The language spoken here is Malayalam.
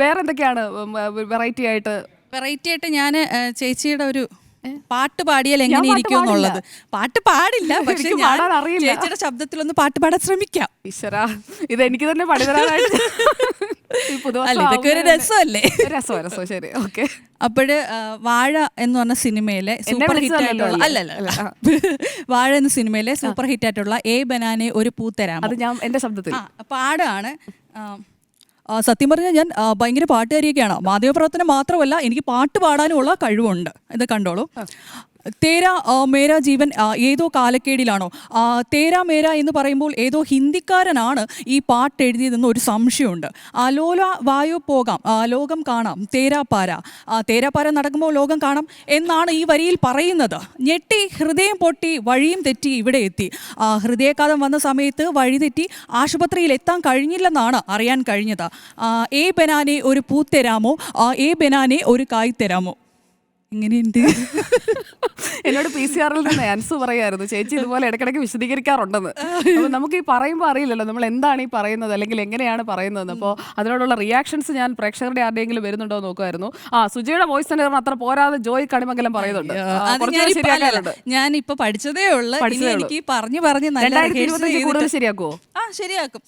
വേറെ എന്തൊക്കെയാണ് വെറൈറ്റി ആയിട്ട് ഞാൻ ചേച്ചിയുടെ ഒരു പാട്ട് പാടിയാൽ എങ്ങനെ ഇരിക്കും എന്നുള്ളത്. പാട്ട് പാടില്ല, പക്ഷെ ഞാൻ ചേച്ചിയുടെ ശബ്ദത്തിലൊന്ന് പാട്ട് പാടാൻ ശ്രമിക്കാം. ഈശ്വരാ, ഇത് എനിക്ക് തന്നെ പണിതരാനായിട്ട് ഇതൊക്കെ ഒരു രസമല്ലേ? രസം ശരി, ഓക്കെ. അപ്പോഴ് വാഴ എന്ന് പറഞ്ഞ സിനിമയിലെ സൂപ്പർ ഹിറ്റ് ആയിട്ടുള്ള വാഴ എന്ന സിനിമയിലെ സൂപ്പർ ഹിറ്റ് ആയിട്ടുള്ള ഏ ബനാനെ ഒരു പൂത്തരാം, അത് ഞാൻ എന്റെ ശബ്ദത്തിൽ പാടാണ്. സത്യം പറഞ്ഞാൽ ഞാൻ ഭയങ്കര പാട്ടുകാരിയൊക്കെയാണ്. മാധ്യമപ്രവർത്തനം മാത്രമല്ല, എനിക്ക് പാട്ട് പാടാനുമുള്ള കഴിവുണ്ട്. ഇത് കണ്ടോളൂ. തേരാ മേരാ ജീവൻ ഏതോ കാലക്കേടിലാണോ? തേരാ മേര എന്ന് പറയുമ്പോൾ ഏതോ ഹിന്ദിക്കാരനാണ് ഈ പാട്ട് എഴുതിയതെന്ന് ഒരു സംശയമുണ്ട്. ലോല വായു പോകാം, ലോകം കാണാം, തേരാപ്പാര നടക്കുമ്പോൾ ലോകം കാണാം എന്നാണ് ഈ വരിയിൽ പറയുന്നത്. ഞെട്ടി ഹൃദയം പൊട്ടി വഴിയും തെറ്റി ഇവിടെ എത്തി. ഹൃദയാഘാതം വന്ന സമയത്ത് വഴി തെറ്റി ആശുപത്രിയിൽ എത്താൻ കഴിഞ്ഞില്ലെന്നാണ് അറിയാൻ കഴിഞ്ഞത്. ഏ ബനാനെ ഒരു പൂത്തരാമോ, ഏ ബനാനെ ഒരു കായ് തരാമോ? എങ്ങനെയുണ്ട്? എന്നോട് PCR നിന്ന് അൻസു പറയായിരുന്നു, ചേച്ചി ഇതുപോലെ ഇടയ്ക്കിടയ്ക്ക് വിശദീകരിക്കാറുണ്ടെന്ന്. അപ്പോൾ നമുക്ക് ഈ പറയുമ്പോൾ അറിയില്ലല്ലോ നമ്മൾ എന്താണ് ഈ പറയുന്നത് അല്ലെങ്കിൽ എങ്ങനെയാണ് പറയുന്നത്. അപ്പോൾ അതിനോടുള്ള റിയാക്ഷൻസ് ഞാൻ പ്രേക്ഷകരുടെ ആരുടെയെങ്കിലും വരുന്നുണ്ടോ നോക്കുമായിരുന്നു. സുജയുടെ വോയിസ് തന്നെ അത്ര പോരാതെ ജോയ് കണിമംഗലം പറയുന്നുണ്ട്. ഞാൻ ഇപ്പൊ പഠിച്ചതേ ഉള്ളൂ, എനിക്ക് പറഞ്ഞു 2025 കൂടുതൽ ശരിയാക്കുമോ? ശരിയാക്കും.